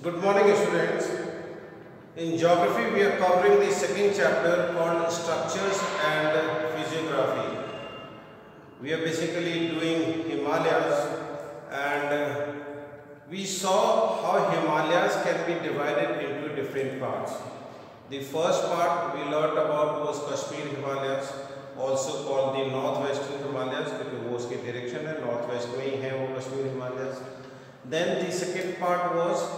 Good morning, students. In geography, we are covering the second chapter called Structures and Physiography. We are basically doing Himalayas, and we saw how Himalayas can be divided into different parts. The first part we learned about was Kashmir Himalayas, also called the Northwestern Himalayas, because वो उसके direction है Northwest में ही है वो Kashmir Himalayas. Then the second part was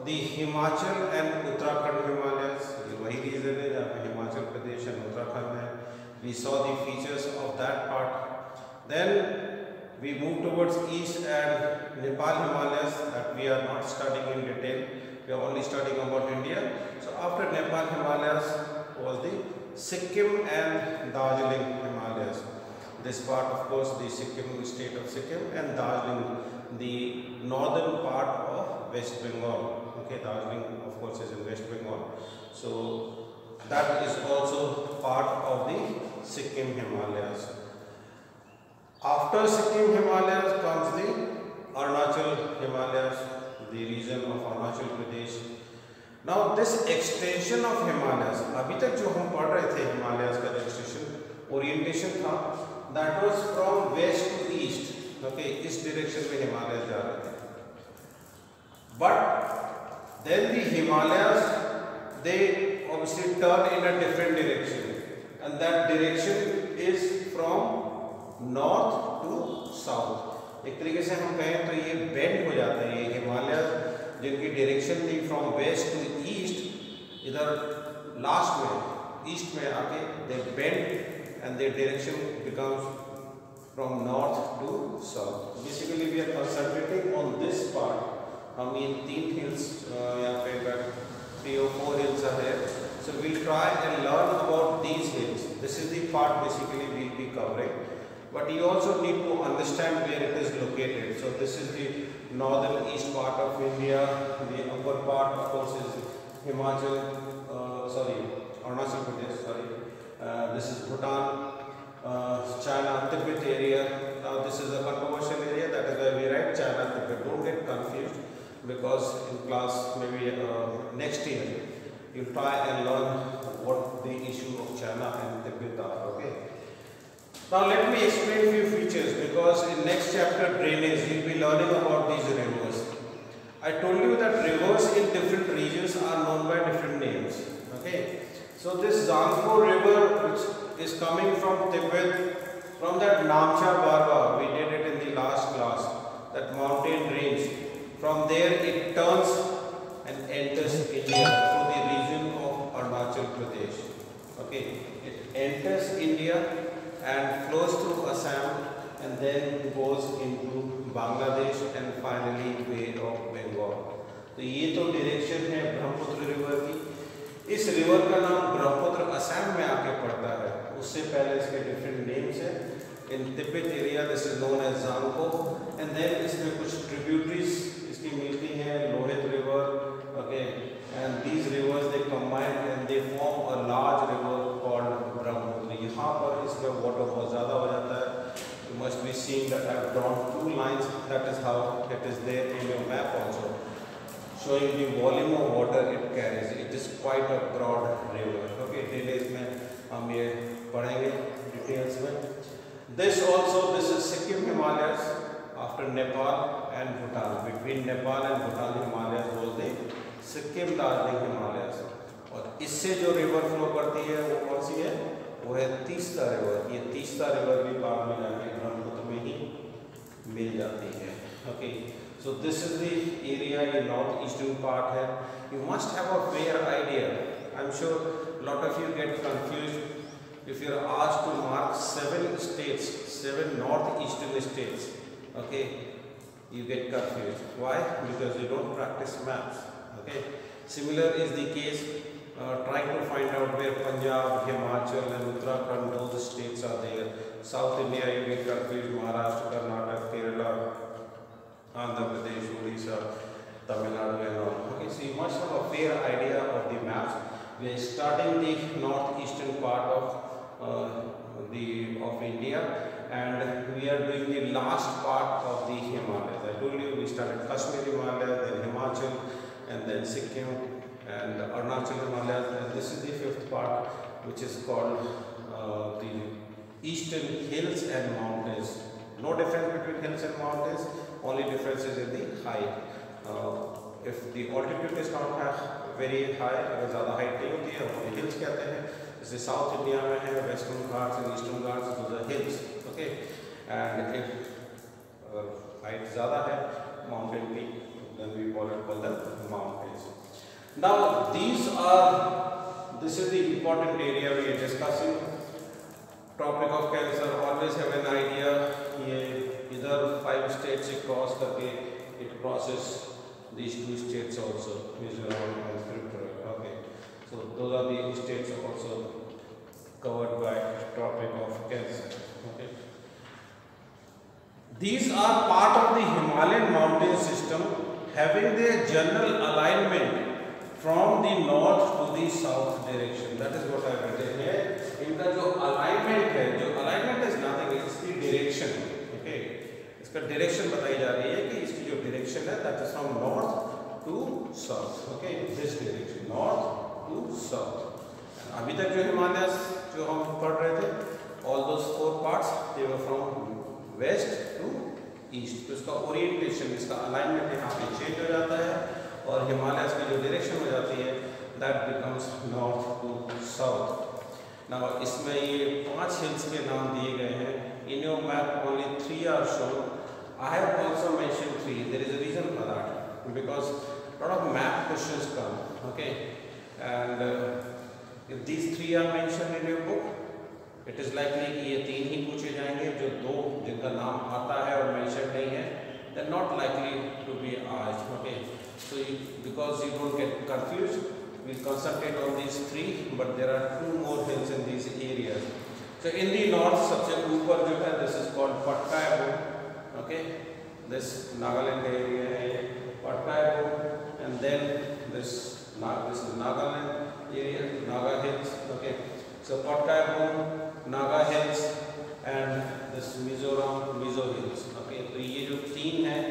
the Himachal and Uttarakhand Himalayas. ये वही region है जहाँ पे हिमाचल प्रदेश और उत्तराखंड है. We saw the features of that part. Then we moved towards east and Nepal Himalayas that we are not studying in detail. We are only studying about India. So after Nepal Himalayas was the Sikkim and Darjeeling Himalayas. This part, of course, the Sikkim, state of Sikkim, and Darjeeling, the northern part of West Bengal. Okay, Darjeeling, of course, is in West Bengal. So that is also part of the Sikkim Himalayas. After Sikkim Himalayas comes the Arunachal Himalayas, the region of Arunachal Pradesh. Now this extension of Himalayas, अभी तक जो हम पढ़ रहे थे Himalayas का extension orientation था, that was from west to east. Okay, इस direction में Himalayas जा रहे थे. But then the Himalayas, they obviously turn in a different direction, and that direction is from north to south. एक तरीके से हम कहें तो ये बेंड हो जाता है. ये हिमालय जिनकी डायरेक्शन थी फ्रॉम वेस्ट टू ईस्ट, इधर लास्ट में ईस्ट में आके they bend and their direction becomes from north to south. Basically we are concentrating on this part. हम ये तीन हिल्स यहाँ पे 3 or 4 hills are here. So we'll try and learn about these hills. This is the part basically we'll be covering. But you also need to understand where it is located. So this is the northern east part of India. The upper part, of course, is Himachal, Arunachal Pradesh. This is Bhutan, China, Tibet area. Now this is a controversial area. That is why we write China, Tibet. Don't get confused, because in class maybe next year you'll try and learn what the issue of China and Tibet are. Okay. Now let me explain few features, because in next chapter drainage you will be learning about these rivers. I told you that rivers in different regions are known by different names. Okay, so this Zangpo river, which is coming from Tibet, from that Namcha Barwa, we did it in the last class, that mountain range. From there it turns and enters India through the region of Arunachal Pradesh. Okay, it enters India and flows through Assam and then goes into Bangladesh and finally Bay of Bengal. तो ये तो direction है Brahmaputra river की. इस river का नाम ब्रह्मपुत्र असम में आके पड़ता है. उससे पहले इसके डिफरेंट नेम्स हैं. In Tibet area this is known as Tsangpo, and then इसमें कुछ ट्रिब्यूटरीज इसकी मिलती हैं, Lohit river. Okay, and these rivers they combine and they form a large river called Brahmaputra. यहाँ पर इसका वाटर बहुत ज़्यादा हो जाता है. You must be seeing that I have drawn 2 lines. That is how it is there in your map also, showing the volume of water it carries. It is quite a broad river. Okay, details में हम ये पढ़ेंगे details में. This is Sikkim Himalayas after Nepal and Bhutan. Between Nepal and Bhutan Himalayas was the Sikkim Darjeeling Himalayas. और इससे जो river flow करती है वो कौन सी है? वो है तीस्ता रिवर. ये तीस्ता रिवर भी बाद में जाके ब्रह्मपुत्र में ही मिल जाती है. Okay, so this is the area. ये नॉर्थ ईस्टर्न पार्ट है. You must have a fair idea. I am sure lot of you get confused if you are asked to mark 7 states, 7 north eastern states. Okay, you get confused. Why? Because you don't practice maps. Okay, similar is the case trying to find out where Punjab, Himachal and Uttarakhand, those states are there. South India you get confused. Maharashtra, Karnataka, Kerala, Andhra Pradesh, Odisha, Tamil Nadu and all. Okay, so you must have a fair idea of the maps. We are starting the northeastern part of India, and we are doing the last part of the Himalayas. I told you we started Kashmir Himalaya, then Himachal, and then Sikkim and Arunachal Himalayas, and this is the fifth part, which is called the eastern hills and mountains. No difference between hills and mountains, only difference is in the height. If the altitude is not very high, अगर ज़्यादा height नहीं होती है, वो hills कहते हैं. जैसे south India में है western Ghats and eastern Ghats, those are hills. Okay, and if height ज़्यादा है, mountain peak, then we call them mountains. Now this is the important area we are discussing. Topic of cancer, always have an idea. ये इधर 5 states से cross करके it crosses these 2 states also, Mizoram and Tripura. Okay, so those are the states also covered by topic of cancer. Okay, these are part of the Himalayan mountain system, having their general alignment from the north to the south direction. That is what I have written here. इनका जो alignment है, जो alignment is nothing, it's the direction. Okay, इसका direction बताई जा रही है कि इसकी जो direction है, that is from north to south. Okay, this direction, north to south. अभी तक जो हिमालयस जो हम पढ़ रहे थे, all those 4 parts, they were from west to east. तो इसका orientation, इसका alignment यहाँ पे change हो जाता है और हिमालयस की जो direction हो जाती है, that becomes north to south. Now इसमें ये 5 hills के नाम दिए गए हैं. In your map only 3 are shown. I have also mentioned 3. There is a reason for that, because a lot of map questions come. Okay, and if these 3 are mentioned in your book, it is likely कि ये 3 ही पूछे जाएंगे. जो 2 जिनका नाम आता है और mention नहीं है, they are not likely to be asked. Okay, so because you don't get confused, we concentrate on these 3, but there are 2 more hills in these areas. So in the north, सबसे ऊपर जो है, this is called Patkai. Okay, this Nagaland area है ये Patkai, and then this is Nagaland area, Naga Hills. Okay, so Patkai, Naga Hills, and this Mizoram, Mizo Hills. Okay, तो ये जो 3 हैं,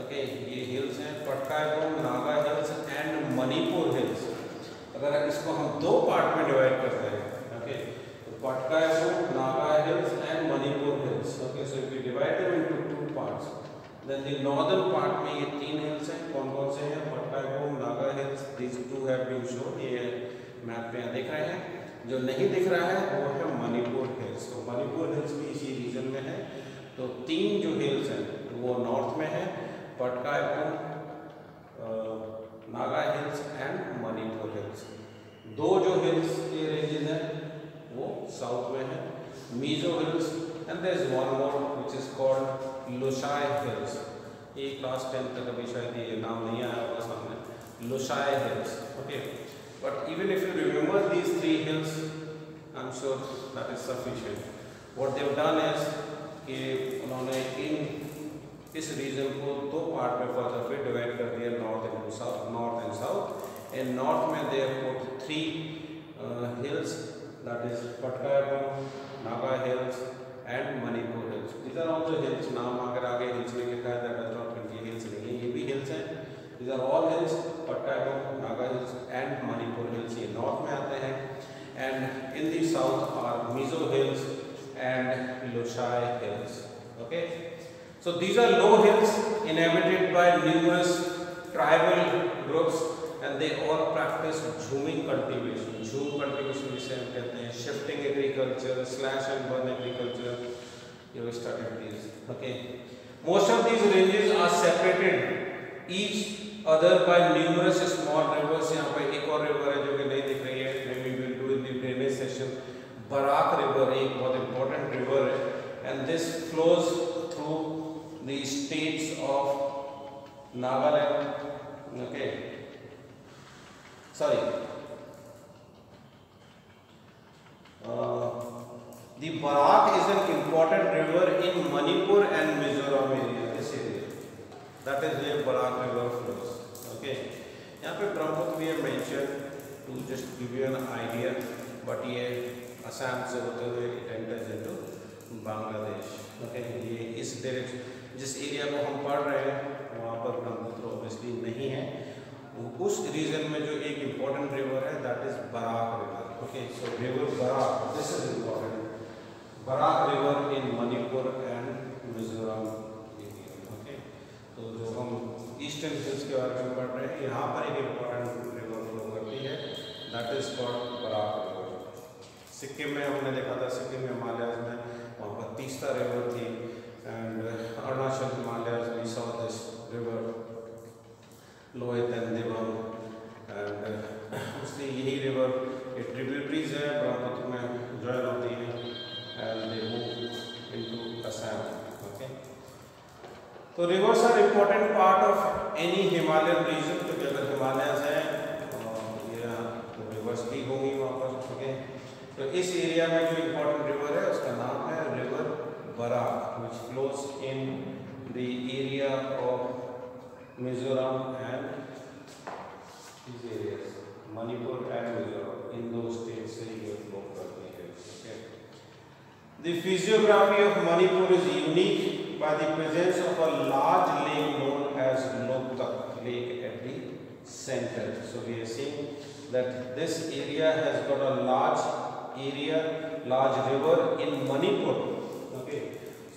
okay, ये hills हैं, Patkai, Naga Hills and Manipur Hills. अगर इसको हम 2 पार्ट में डिवाइड करते हैं, okay, तो Patkai, Naga Hills and Manipur Hills. Okay, so if we divide them into 2 parts, then the northern part में ये 3 hills हैं. कौन-कौन से हैं? Patkai, Naga Hills. These 2 have been shown. ये मैप पे यहाँ दिख रहे हैं. जो नहीं दिख रहा है वो है मणिपुर हिल्स. तो मणिपुर हिल्स भी इसी रीजन में है. तो 3 जो हिल्स हैं वो नॉर्थ में है, Patkai, Naga hills and Manipur hills. 2 जो हिल्स के रेंजेस हैं वो साउथ में है, Mizo hills, and there is one more which is called Lushai hills. ये क्लास 10 तक अभी शायद ये नाम नहीं आया होगा सामने, Lushai hills. Okay, but even if you remember these 3 hills, I am sure that is sufficient. What they have done is कि उन्होंने इस रीजन को 2 पार्ट में फर्दर फिर डिवाइड कर दिया, north and south. In north में they have put 3 hills, that is Patkai, Naga Hills and Manipur Hills. These are also hills. नाम अगर आगे hills में लिखा है, that does not mean hills नहीं है, ये भी hills हैं. These are all hills, Patkai, Naga Hills and Manipur Hills. ये north में आते हैं, and in the south are Mizo Hills and Loshai Hills. Okay, so these are low hills inhabited by numerous tribal groups, and they all practice jhuming cultivation. झूम cultivation जिसे हम कहते हैं shifting agriculture, slash and burn agriculture. You have studied these. Okay, most of these ranges are separated each other by numerous small rivers. यहाँ पे एक और river है जो कि नहीं दिख रही है, maybe we will do in the drainage session. Barak river एक बहुत important river है, and this flows through the states of Nagaland. Okay, sorry, the Barak is an important river in Manipur and Mizoram area. This area, that is where Barak river flows. Okay, यहाँ पे ब्रह्मपुत्र भी है mentioned to just give you an idea, but ये असम से होते हुए it enters into Bangladesh. Okay, ये इस डायरेक्शन जिस एरिया को हम पढ़ रहे हैं वहाँ पर ब्रह्मपुत्र ऑब्वियसली नहीं है, उस रीजन में जो एक इम्पोर्टेंट रिवर है that is Barak river. Okay, so river Barak, this is important. Barak river in Manipur and Mizoram area. Okay, तो जो हम ईस्टर्न हिल्स के बारे में पढ़ रहे हैं, यहाँ पर एक इम्पोर्टेंट रिवर फ्लो करती है that is called Barak river. Sikkim में हमने देखा था, सिक्किम हिमालय में वहाँ पर तीस्ता रिवर थी. And Arunachal Himalaya we saw this river Lohit and Dibang. And उसकी यही रिवर ये ट्रिब्यूटरीज है ब्रह्मपुत्र में ज्वाइन होती हैं and they move into Assam. Okay, तो rivers are important part of any Himalayan region. क्योंकि अगर हिमालयस है ये तो रिवर्स भी होंगी वहाँ पर. ओके, तो इस एरिया में जो इम्पोर्टेंट रिवर है उसका नाम है river Barak which flows in the area of Mizoram and these areas, Manipur and Mizoram, in those states से ये flow करती है. Okay. The physiography of Manipur is unique by the presence of a large lake known as Loktak Lake at the center. So we are seeing that this area has got a large area, large river in Manipur. Okay,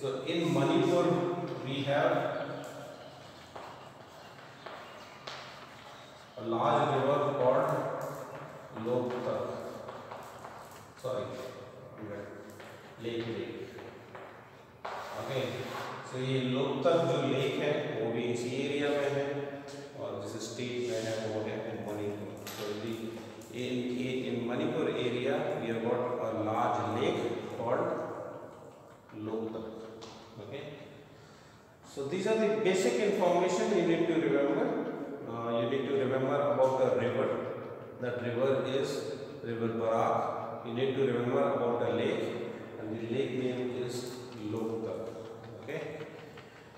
so in Manipur we have a large river called Loktak. Sorry, lake. Okay, so ये लोकतक जो lake है वो भी इसी area में है और जिस स्टेट में है वो है Manipur. So in Manipur area we have got a large lake called Loktak. Okay, so these are the basic information you need to remember. You need to remember about the river. That river is river Barak. You need to remember about the lake, and the lake name is Loktak. Okay.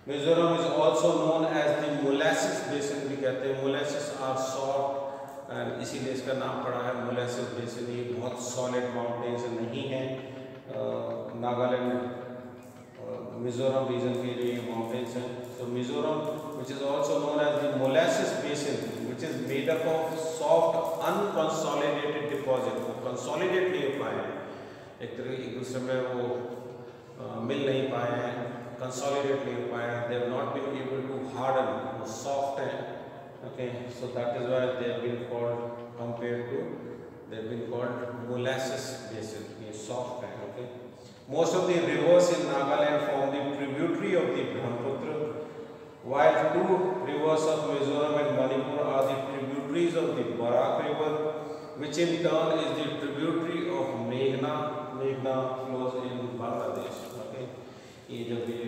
Mizoram is also known as the molasses basin. भी कहते हैं molasses are soft and इसीलिए इसका नाम पड़ा है molasses basin. ये बहुत solid mountains नहीं है. नागालैंड मिजोरम रीजन के लिए माउंटेन्स हैं. So Mizoram, which is also known as the molasses basin, which is made up of soft unconsolidated deposit. वो कंसोलिडेट नहीं हो पाए हैं, एक दूसरे में वो मिल नहीं पाए हैं, कंसोलिडेट नहीं हो पाए हैं. They have not been able to harden. वो सॉफ्ट हैं. Okay, so that is why they have been called, compared to they have been called molasses basin. ये सॉफ्ट हैं. Okay. Most of the rivers in Nagaland form the tributary of the Brahmaputra, while two rivers of Mizoram and Manipur are the tributaries of the Barak River, which in turn is the tributary of Meghna. Meghna flows in Bangladesh. Okay, ये जब ये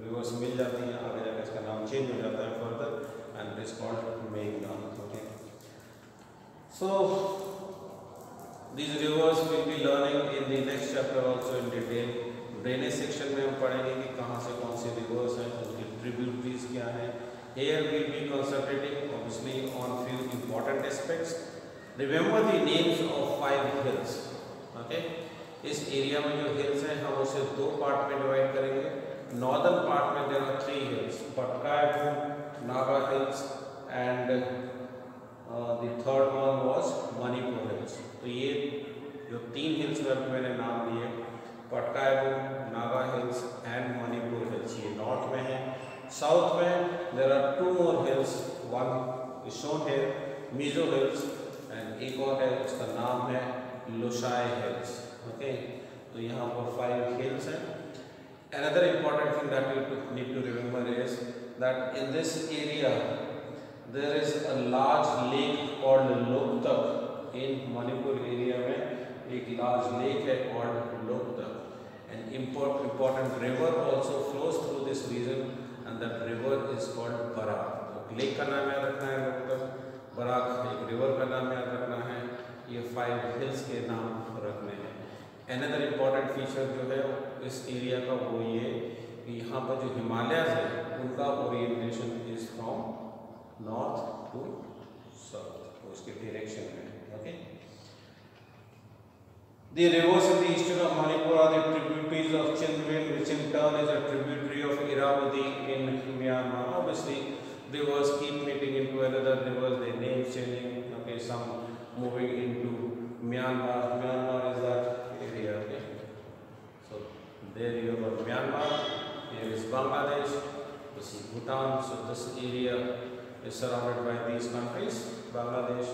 rivers मिल जाती हैं आगे जाकर इसका नाम change हो जाता है further and it is called Meghna. Okay, so these rivers will be learning in the next chapter also in detail. Drainage section में हम पढ़ेंगे कि कहाँ से कौन से रिवर्स हैं, उनके ट्रिब्यूटरीज क्या हैं. Here we will be concentrating obviously on few important aspects. Remember the names of 5 hills. Okay, इस एरिया में जो हिल्स हैं हम उसे 2 पार्ट में डिवाइड करेंगे. नॉर्दर्न पार्ट में there are 3 hills, Patkai, Naga hills and the third one was Manipur hills. तो ये जो 3 हिल्स का मैंने नाम लिए, Patkai, Naga hills and Manipur hills, ये नॉर्थ में है. साउथ में there are 2 more hills, one is shown here, Mizo hills, and एक और है उसका नाम है लोशाई हिल्स. ओके, तो यहाँ पर 5 hills हैं. Another important thing that you need to remember is that in this area there is a large lake called Loktak. In Manipur area में एक large lake है called Loktak. An important river also flows through this region and that river is called Barak. तो lake का नाम याद रखना है Loktak, Barak एक river का नाम याद रखना है, ये 5 hills के नाम रखने हैं. Another important feature जो है इस एरिया का वो ये कि यहाँ पर जो हिमालयस है उनका orientation is from north to south, उसके डायरेक्शन में. Okay, The rivers in the eastern of Manipur are the tributaries of Chinwin, which in turn is a tributary of Irrawaddy in Myanmar. Obviously, rivers keep meeting into another rivers, their names changing. Okay, some moving into Myanmar. Myanmar is that area. Okay, so there you have Myanmar. Here is Bangladesh. This is Bhutan. So this area is surrounded by these countries: Bangladesh,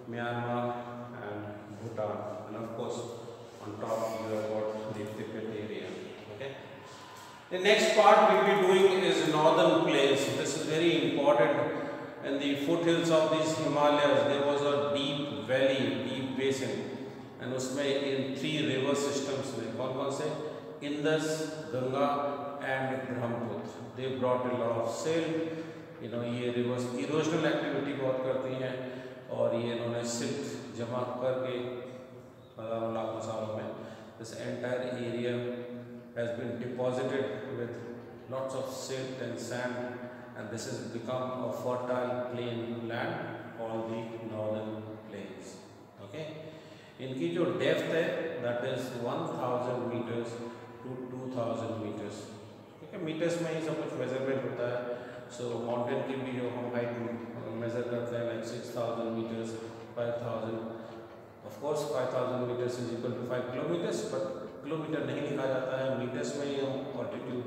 Myanmar, and Bhutan. And of course, on top you have got the Tibet area. Okay. The next part we will be doing is northern plains. This is very important. In the foothills of these Himalayas, there was a deep valley, deep basin, and उसमें in 3 river systems में कौन-कौन से? Indus, Ganga, and Brahmaputra. They brought a lot of silt. ये rivers erosional activity बहुत करती हैं और ये इन्होंने silt जमा करके हजारों लाखों सालों में this entire area has been deposited with lots of silt and sand, and this has become a fertile plain land called the northern plains. Okay, इनकी जो depth है that is 1000 meters to 2000 meters. ठीक है, meters में ही सब कुछ measurement होता है. So mountain की भी जो हम height measure करते हैं like 6000 meters, 5000. Of course 5000 meters is equal to 5 kilometers, but kilometre नहीं लिखा जाता है, मीटर्स में ही हम ऑल्टीट्यूड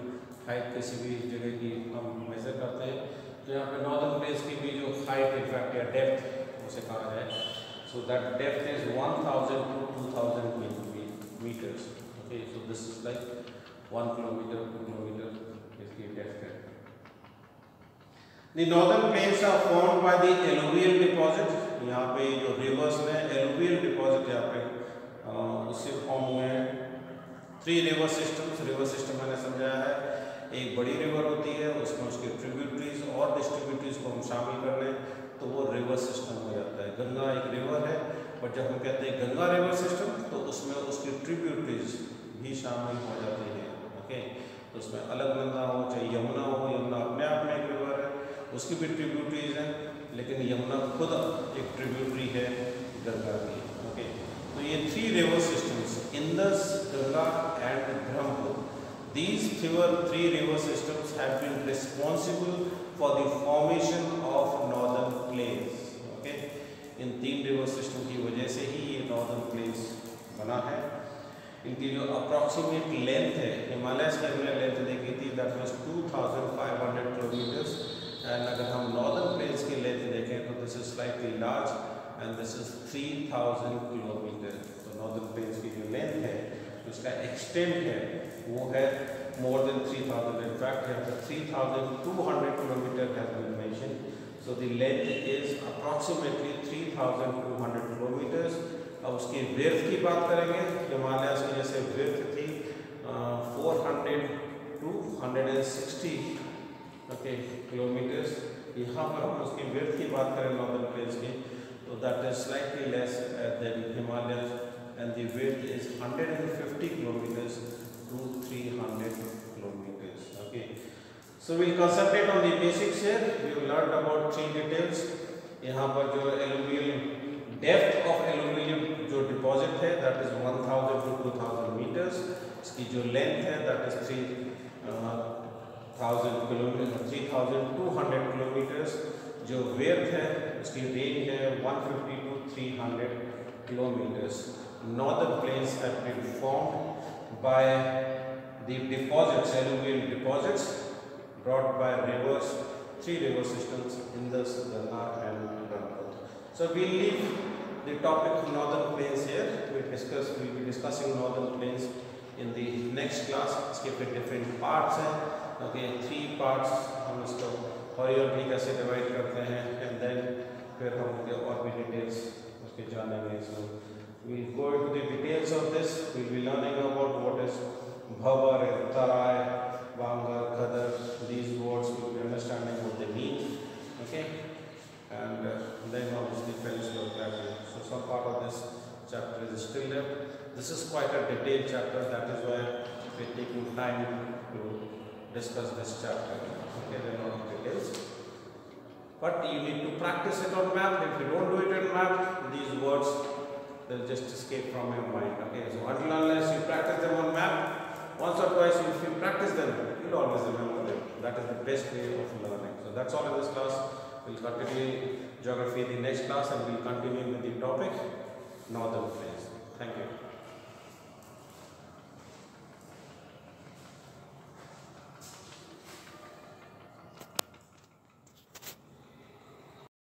हाइट किसी भी जगह की हम मेजर करते हैं. तो यहाँ पे नॉर्दर्न प्लेन्स की भी जो हाइट इनफैक्ट या डेप्थ उसे कहा जाए, so that depth is 1000 to 2000 meters. Okay, so this is like 1 kilometre 2 kilometre इसकी डेप्थ है. The northern plains are formed by the alluvial deposit. यहाँ पे जो रिवर्स में alluvial deposit यहाँ पे उससे फॉर्म हुए हैं. 3 river systems. रिवर सिस्टम मैंने समझाया है, एक बड़ी रिवर होती है, उसमें उसके ट्रिब्यूटरीज और डिस्ट्रीब्यूटरीज को हम शामिल कर लें तो वो रिवर सिस्टम हो जाता है. गंगा एक रिवर है, बट जब हम कहते हैं गंगा रिवर सिस्टम तो उसमें उसकी ट्रिब्यूटरीज भी शामिल हो जाती हैं. ओके, तो उसमें अलकनंदा हो चाहे यमुना हो, यमुना अपने आप में एक रिवर है, उसकी भी ट्रिब्यूटरीज हैं, लेकिन यमुना खुद एक ट्रिब्यूटरी है गंगा की. ओके, तो ये 3 river systems, Indus, Ganga and Brahmaputra. These 3 river systems have been responsible for the formation of northern plains. Okay, in 3 river system की वजह से ही ये northern plains बना है. इनकी जो approximate length है, हिमालयस की हमने length देखी थी, that was 2500 kilometers, and अगर हम northern plains की length देखें तो this is slightly large and this is 3000 kilometers. तो northern plains की जो length है, उसका extent है, वो है more than 3000. In fact, here 3200 kilometers has been mentioned. So the length is approximately 3200 kilometers. अब उसकी width की बात करेंगे, हिमालयस की जैसे width थी 400 to 160 kilometers. यहाँ पर हम उसकी width की बात करें northern plains की, so that is slightly less than Himalayas, and the width is 150 kilometers to 300 kilometers. Okay, so we'll concentrate on the basics here. We have learned about 3 details. यहाँ पर जो alluvial depth of alluvial जो deposit है that is 1000 to 2000 meters. इसकी जो length है that is 3000 kilometers, 3200 kilometers. जो width है उसकी range है 150 to 300 kilometers. Northern plains have been formed by the deposits, alluvial deposits brought by rivers, 3 river systems, Indus, Ganga and Brahmaputra. So we will leave the topic of northern plains here. We will be discussing northern plains in the next class. इसके फिर different parts हैं. Okay, 3 parts हम इसको horizontally कैसे divide करते हैं, and then फिर हम और भी details उसके जानेंगे. So we will go into the details of this. We will be learning about what is Bhavar, Tarai, Bangar, Khadar. These words we will be understanding what they mean. Okay, and then obviously finish your vocabulary. So some part of this chapter is still left. This is quite a detailed chapter. That is why we are taking time to discuss this chapter. Okay, there are a lot of details, but you need to practice it on map. If you don't do it on map, these words they'll just escape from your mind. Okay, so until unless you practice them on map once or twice, if you practice them, you'll always remember them. That is the best way of learning. So that's all in this class. We'll continue geography in the next class, and we'll continue with the topic northern plains. Thank you.